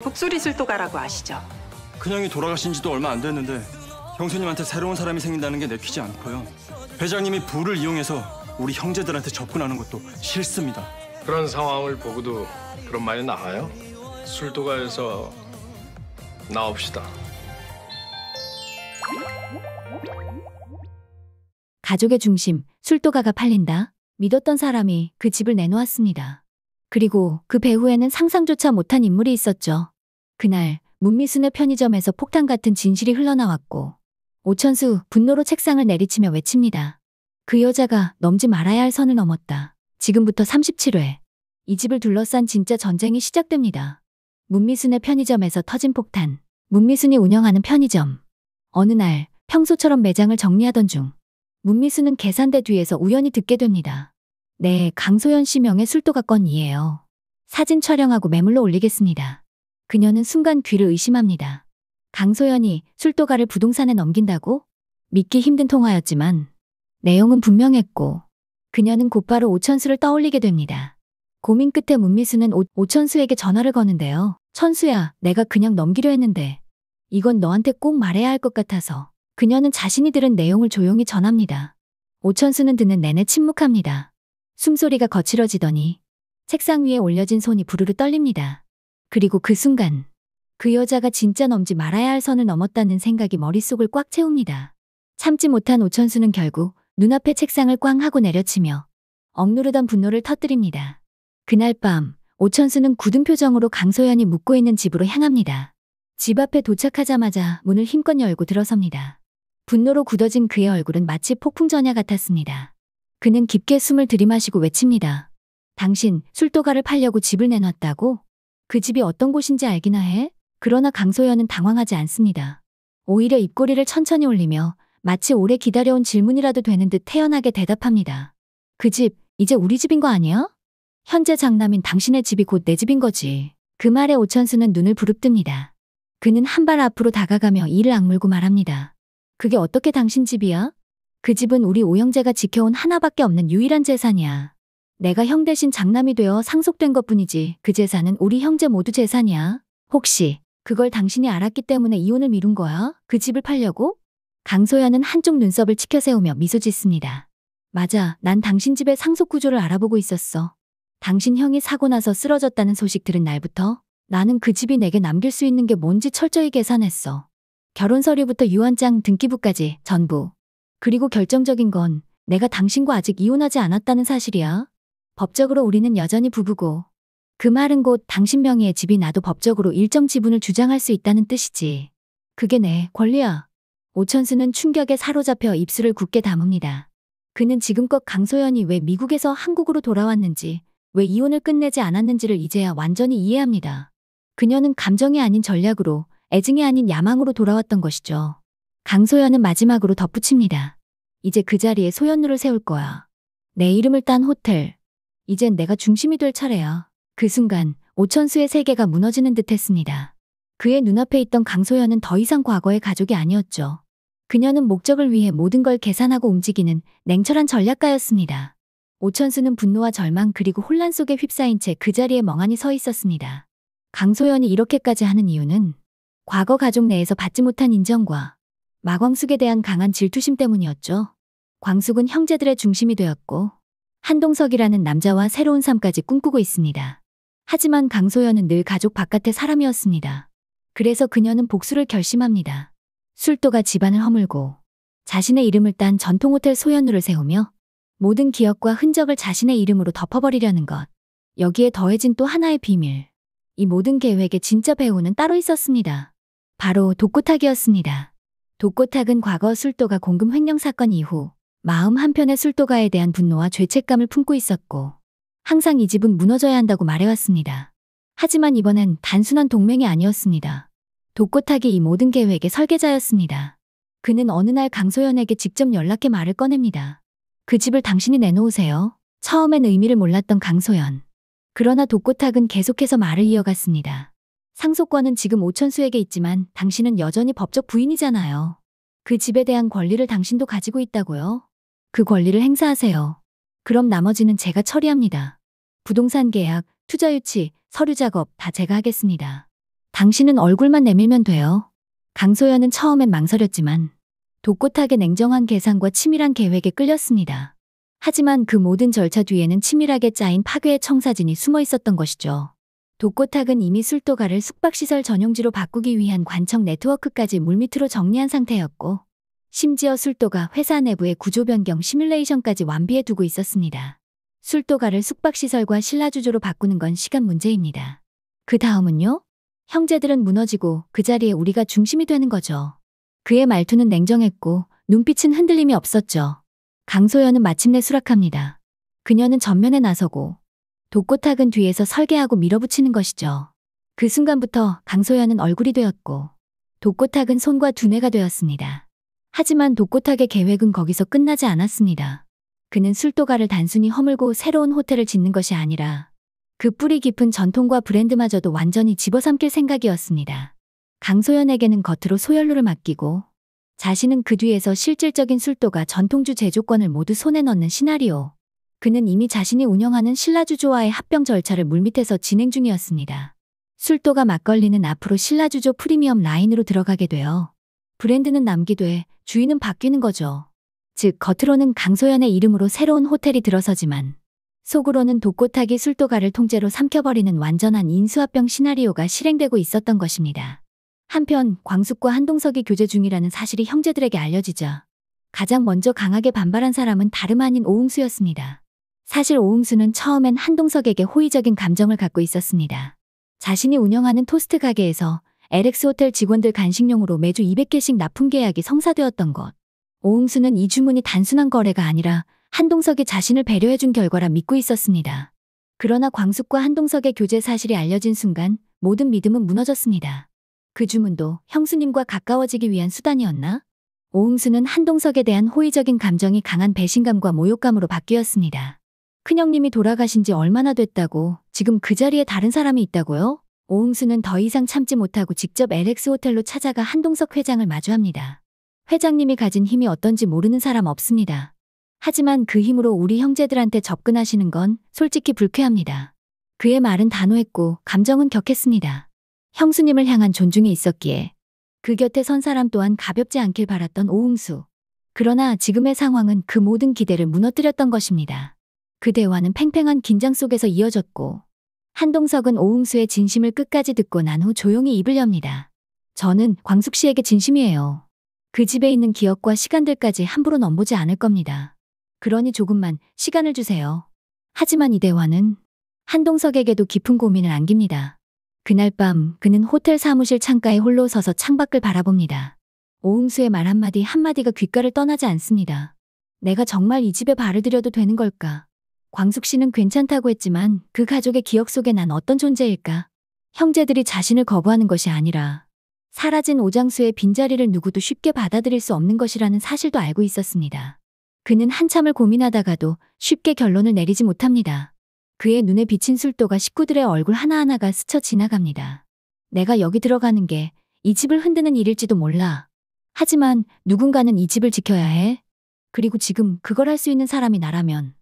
독수리 술도가라고 아시죠? 큰형이 돌아가신 지도 얼마 안 됐는데 형수님한테 새로운 사람이 생긴다는 게 내키지 않고요. 회장님이 부를 이용해서 우리 형제들한테 접근하는 것도 싫습니다. 그런 상황을 보고도 그런 말이 나와요? 술도가에서 나옵시다. 가족의 중심, 술도가가 팔린다. 믿었던 사람이 그 집을 내놓았습니다. 그리고 그 배후에는 상상조차 못한 인물이 있었죠. 그날 문미순의 편의점에서 폭탄 같은 진실이 흘러나왔고 오천수 분노로 책상을 내리치며 외칩니다. 그 여자가 넘지 말아야 할 선을 넘었다. 지금부터 37회. 이 집을 둘러싼 진짜 전쟁이 시작됩니다. 문미순의 편의점에서 터진 폭탄. 문미순이 운영하는 편의점. 어느 날 평소처럼 매장을 정리하던 중 문미순은 계산대 뒤에서 우연히 듣게 됩니다. 네, 강소연 씨 명의 술도가 건이에요. 사진 촬영하고 매물로 올리겠습니다. 그녀는 순간 귀를 의심합니다. 강소연이 술도가를 부동산에 넘긴다고? 믿기 힘든 통화였지만 내용은 분명했고 그녀는 곧바로 오천수를 떠올리게 됩니다. 고민 끝에 문미수는 오천수에게 전화를 거는데요. 천수야, 내가 그냥 넘기려 했는데 이건 너한테 꼭 말해야 할 것 같아서. 그녀는 자신이 들은 내용을 조용히 전합니다. 오천수는 듣는 내내 침묵합니다. 숨소리가 거칠어지더니 책상 위에 올려진 손이 부르르 떨립니다. 그리고 그 순간 그 여자가 진짜 넘지 말아야 할 선을 넘었다는 생각이 머릿속을 꽉 채웁니다. 참지 못한 오천수는 결국 눈앞의 책상을 꽝 하고 내려치며 억누르던 분노를 터뜨립니다. 그날 밤 오천수는 굳은 표정으로 강소연이 묵고 있는 집으로 향합니다. 집 앞에 도착하자마자 문을 힘껏 열고 들어섭니다. 분노로 굳어진 그의 얼굴은 마치 폭풍전야 같았습니다. 그는 깊게 숨을 들이마시고 외칩니다. 당신 술도가를 팔려고 집을 내놨다고? 그 집이 어떤 곳인지 알기나 해? 그러나 강소연은 당황하지 않습니다. 오히려 입꼬리를 천천히 올리며 마치 오래 기다려온 질문이라도 되는 듯 태연하게 대답합니다. 그 집, 이제 우리 집인 거 아니야? 현재 장남인 당신의 집이 곧 내 집인 거지. 그 말에 오천수는 눈을 부릅뜹니다. 그는 한 발 앞으로 다가가며 이를 악물고 말합니다. 그게 어떻게 당신 집이야? 그 집은 우리 오형제가 지켜온 하나밖에 없는 유일한 재산이야. 내가 형 대신 장남이 되어 상속된 것뿐이지 그 재산은 우리 형제 모두 재산이야. 혹시 그걸 당신이 알았기 때문에 이혼을 미룬 거야? 그 집을 팔려고? 강소연은 한쪽 눈썹을 치켜세우며 미소 짓습니다. 맞아, 난 당신 집의 상속 구조를 알아보고 있었어. 당신 형이 사고 나서 쓰러졌다는 소식 들은 날부터 나는 그 집이 내게 남길 수 있는 게 뭔지 철저히 계산했어. 결혼 서류부터 유언장, 등기부까지 전부. 그리고 결정적인 건 내가 당신과 아직 이혼하지 않았다는 사실이야. 법적으로 우리는 여전히 부부고 그 말은 곧 당신 명의의 집이 나도 법적으로 일정 지분을 주장할 수 있다는 뜻이지. 그게 내 권리야. 오천수는 충격에 사로잡혀 입술을 굳게 다뭅니다. 그는 지금껏 강소연이 왜 미국에서 한국으로 돌아왔는지, 왜 이혼을 끝내지 않았는지를 이제야 완전히 이해합니다. 그녀는 감정이 아닌 전략으로, 애증이 아닌 야망으로 돌아왔던 것이죠. 강소연은 마지막으로 덧붙입니다. 이제 그 자리에 소연루를 세울 거야. 내 이름을 딴 호텔. 이젠 내가 중심이 될 차례야. 그 순간 오천수의 세계가 무너지는 듯 했습니다. 그의 눈앞에 있던 강소연은 더 이상 과거의 가족이 아니었죠. 그녀는 목적을 위해 모든 걸 계산하고 움직이는 냉철한 전략가였습니다. 오천수는 분노와 절망 그리고 혼란 속에 휩싸인 채 그 자리에 멍하니 서 있었습니다. 강소연이 이렇게까지 하는 이유는 과거 가족 내에서 받지 못한 인정과 마광숙에 대한 강한 질투심 때문이었죠. 광숙은 형제들의 중심이 되었고 한동석이라는 남자와 새로운 삶까지 꿈꾸고 있습니다. 하지만 강소연은 늘 가족 바깥의 사람이었습니다. 그래서 그녀는 복수를 결심합니다. 술도가 집안을 허물고 자신의 이름을 딴 전통호텔 소연루를 세우며 모든 기억과 흔적을 자신의 이름으로 덮어버리려는 것. 여기에 더해진 또 하나의 비밀. 이 모든 계획의 진짜 배후는 따로 있었습니다. 바로 독고탁이었습니다. 독고탁은 과거 술도가 공금 횡령 사건 이후 마음 한편의 술도가에 대한 분노와 죄책감을 품고 있었고 항상 이 집은 무너져야 한다고 말해왔습니다. 하지만 이번엔 단순한 동맹이 아니었습니다. 독고탁이 이 모든 계획의 설계자였습니다. 그는 어느 날 강소연에게 직접 연락해 말을 꺼냅니다. 그 집을 당신이 내놓으세요. 처음엔 의미를 몰랐던 강소연. 그러나 독고탁은 계속해서 말을 이어갔습니다. 상속권은 지금 오천수에게 있지만 당신은 여전히 법적 부인이잖아요. 그 집에 대한 권리를 당신도 가지고 있다고요. 그 권리를 행사하세요. 그럼 나머지는 제가 처리합니다. 부동산 계약, 투자 유치, 서류 작업 다 제가 하겠습니다. 당신은 얼굴만 내밀면 돼요. 강소연은 처음엔 망설였지만 독고탁의 냉정한 계산과 치밀한 계획에 끌렸습니다. 하지만 그 모든 절차 뒤에는 치밀하게 짜인 파괴의 청사진이 숨어 있었던 것이죠. 독고탁은 이미 술도가를 숙박시설 전용지로 바꾸기 위한 관청 네트워크까지 물밑으로 정리한 상태였고, 심지어 술도가 회사 내부의 구조 변경 시뮬레이션까지 완비해 두고 있었습니다. 술도가를 숙박시설과 신라주조로 바꾸는 건 시간 문제입니다. 그 다음은요? 형제들은 무너지고 그 자리에 우리가 중심이 되는 거죠. 그의 말투는 냉정했고 눈빛은 흔들림이 없었죠. 강소연은 마침내 수락합니다. 그녀는 전면에 나서고 독고탁은 뒤에서 설계하고 밀어붙이는 것이죠. 그 순간부터 강소연은 얼굴이 되었고 독고탁은 손과 두뇌가 되었습니다. 하지만 독고탁의 계획은 거기서 끝나지 않았습니다. 그는 술도가를 단순히 허물고 새로운 호텔을 짓는 것이 아니라 그 뿌리 깊은 전통과 브랜드마저도 완전히 집어삼킬 생각이었습니다. 강소연에게는 겉으로 소연료를 맡기고 자신은 그 뒤에서 실질적인 술도가 전통주 제조권을 모두 손에 넣는 시나리오. 그는 이미 자신이 운영하는 신라주조와의 합병 절차를 물밑에서 진행 중이었습니다. 술도가 막걸리는 앞으로 신라주조 프리미엄 라인으로 들어가게 되어 브랜드는 남기되 주인은 바뀌는 거죠. 즉 겉으로는 강소연의 이름으로 새로운 호텔이 들어서지만 속으로는 독고탁이 술도가를 통째로 삼켜버리는 완전한 인수합병 시나리오가 실행되고 있었던 것입니다. 한편 광숙과 한동석이 교제 중이라는 사실이 형제들에게 알려지자 가장 먼저 강하게 반발한 사람은 다름 아닌 오응수였습니다. 사실 오응수는 처음엔 한동석에게 호의적인 감정을 갖고 있었습니다. 자신이 운영하는 토스트 가게에서 LX 호텔 직원들 간식용으로 매주 200개씩 납품 계약이 성사되었던 것. 오응수는 이 주문이 단순한 거래가 아니라 한동석이 자신을 배려해준 결과라 믿고 있었습니다. 그러나 광숙과 한동석의 교제 사실이 알려진 순간 모든 믿음은 무너졌습니다. 그 주문도 형수님과 가까워지기 위한 수단이었나? 오응수는 한동석에 대한 호의적인 감정이 강한 배신감과 모욕감으로 바뀌었습니다. 큰형님이 돌아가신 지 얼마나 됐다고 지금 그 자리에 다른 사람이 있다고요? 오응수는 더 이상 참지 못하고 직접 LX 호텔로 찾아가 한동석 회장을 마주합니다. 회장님이 가진 힘이 어떤지 모르는 사람 없습니다. 하지만 그 힘으로 우리 형제들한테 접근하시는 건 솔직히 불쾌합니다. 그의 말은 단호했고 감정은 격했습니다. 형수님을 향한 존중이 있었기에 그 곁에 선 사람 또한 가볍지 않길 바랐던 오응수. 그러나 지금의 상황은 그 모든 기대를 무너뜨렸던 것입니다. 그 대화는 팽팽한 긴장 속에서 이어졌고 한동석은 오응수의 진심을 끝까지 듣고 난 후 조용히 입을 엽니다. 저는 광숙 씨에게 진심이에요. 그 집에 있는 기억과 시간들까지 함부로 넘보지 않을 겁니다. 그러니 조금만 시간을 주세요. 하지만 이 대화는 한동석에게도 깊은 고민을 안깁니다. 그날 밤 그는 호텔 사무실 창가에 홀로 서서 창밖을 바라봅니다. 오응수의 말 한마디가 귓가를 떠나지 않습니다. 내가 정말 이 집에 발을 들여도 되는 걸까? 광숙 씨는 괜찮다고 했지만 그 가족의 기억 속에 난 어떤 존재일까? 형제들이 자신을 거부하는 것이 아니라 사라진 오장수의 빈자리를 누구도 쉽게 받아들일 수 없는 것이라는 사실도 알고 있었습니다. 그는 한참을 고민하다가도 쉽게 결론을 내리지 못합니다. 그의 눈에 비친 술도가 식구들의 얼굴 하나하나가 스쳐 지나갑니다. 내가 여기 들어가는 게 이 집을 흔드는 일일지도 몰라. 하지만 누군가는 이 집을 지켜야 해. 그리고 지금 그걸 할 수 있는 사람이 나라면.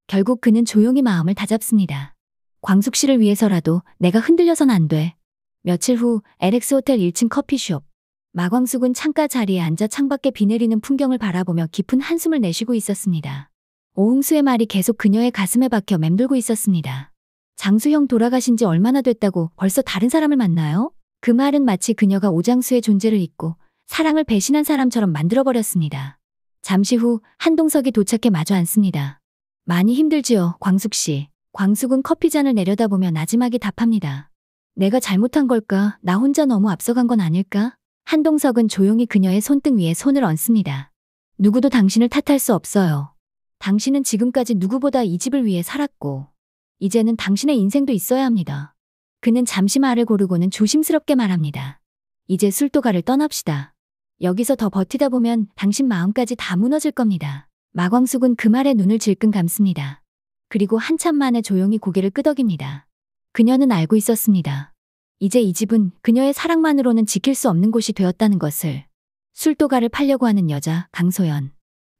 결국 그는 조용히 마음을 다잡습니다. 광숙 씨를 위해서라도 내가 흔들려선 안 돼. 며칠 후 LX 호텔 1층 커피숍. 마광숙은 창가 자리에 앉아 창밖에 비 내리는 풍경을 바라보며 깊은 한숨을 내쉬고 있었습니다. 오응수의 말이 계속 그녀의 가슴에 박혀 맴돌고 있었습니다. 장수형 돌아가신 지 얼마나 됐다고 벌써 다른 사람을 만나요? 그 말은 마치 그녀가 오장수의 존재를 잊고 사랑을 배신한 사람처럼 만들어버렸습니다. 잠시 후 한동석이 도착해 마주 앉습니다. 많이 힘들지요, 광숙 씨. 광숙은 커피잔을 내려다보며 나지막이 답합니다. 내가 잘못한 걸까? 나 혼자 너무 앞서간 건 아닐까? 한동석은 조용히 그녀의 손등 위에 손을 얹습니다. 누구도 당신을 탓할 수 없어요. 당신은 지금까지 누구보다 이 집을 위해 살았고 이제는 당신의 인생도 있어야 합니다. 그는 잠시 말을 고르고는 조심스럽게 말합니다. 이제 술도가를 떠납시다. 여기서 더 버티다 보면 당신 마음까지 다 무너질 겁니다. 마광숙은 그 말에 눈을 질끈 감습니다. 그리고 한참 만에 조용히 고개를 끄덕입니다. 그녀는 알고 있었습니다. 이제 이 집은 그녀의 사랑만으로는 지킬 수 없는 곳이 되었다는 것을. 술도가를 팔려고 하는 여자 강소연.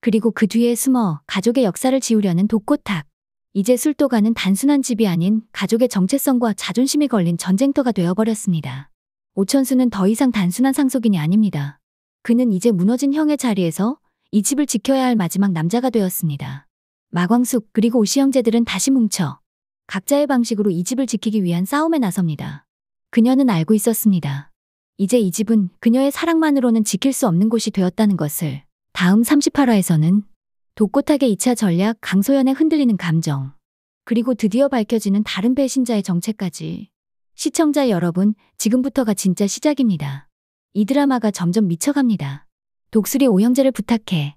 그리고 그 뒤에 숨어 가족의 역사를 지우려는 독고탁. 이제 술도가는 단순한 집이 아닌 가족의 정체성과 자존심이 걸린 전쟁터가 되어버렸습니다. 오천수는 더 이상 단순한 상속인이 아닙니다. 그는 이제 무너진 형의 자리에서 이 집을 지켜야 할 마지막 남자가 되었습니다. 마광숙 그리고 오씨 형제들은 다시 뭉쳐 각자의 방식으로 이 집을 지키기 위한 싸움에 나섭니다. 그녀는 알고 있었습니다. 이제 이 집은 그녀의 사랑만으로는 지킬 수 없는 곳이 되었다는 것을. 다음 38화에서는 독고탁의 2차 전략, 강소연의 흔들리는 감정, 그리고 드디어 밝혀지는 다른 배신자의 정체까지. 시청자 여러분, 지금부터가 진짜 시작입니다. 이 드라마가 점점 미쳐갑니다. 독수리 오형제를 부탁해.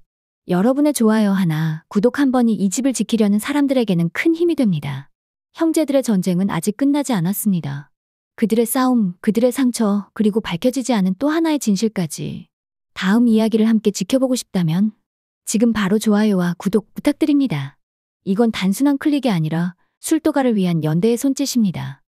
여러분의 좋아요 하나, 구독 한 번이 이 집을 지키려는 사람들에게는 큰 힘이 됩니다. 형제들의 전쟁은 아직 끝나지 않았습니다. 그들의 싸움, 그들의 상처, 그리고 밝혀지지 않은 또 하나의 진실까지. 다음 이야기를 함께 지켜보고 싶다면 지금 바로 좋아요와 구독 부탁드립니다. 이건 단순한 클릭이 아니라 술도가를 위한 연대의 손짓입니다.